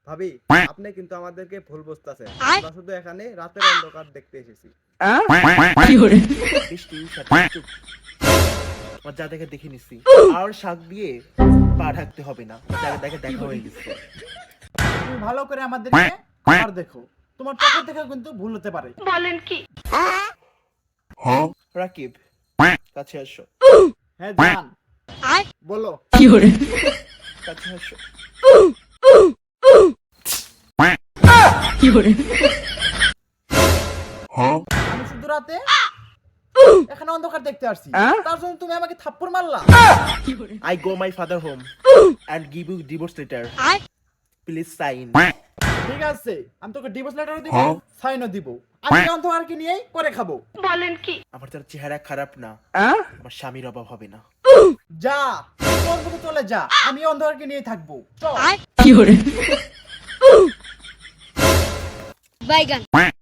ভাবি আপনি কিন্তু আমাদেরকে ভুল বুঝতেছেন। আমরা শুধু এখানে রাতের অন্ধকার দেখতে এসেছি। বৃষ্টি সাথে চুপ। আমার যা দেখে দেখে নিছি আর শাক দিয়ে পা ঢাকতে হবে না, যা দেখে দেখা হয়ে গেছে। তুমি ভালো করে আমাদেরকে আর দেখো, তোমার চোখের দেখে কিন্তু ভুল হতে পারে। রাকিব কাছে আসো, হ্যাঁ জান, বলো কাছে আসো। আমি শুধু রাতে এখানে অন্ধকার দেখতে আসছি, তার জন্য তুমি আমাকে থাপ্পড় মারলা। I go my father home and give you divorce letter. Please sign. ঠিক আছে, আমি তোকে ডিভোর্স লেটারও দিব, সাইনও দিব। আমি এই অন্ধকারকে নিয়েই করে খাবো। আমার তার চেহারা খারাপ না, আমার স্বামীর অভাব হবে না। যা, তোর মতো চলে যা, আমি এই অন্ধকারকে নিয়েই থাকবো। চল। বাইগান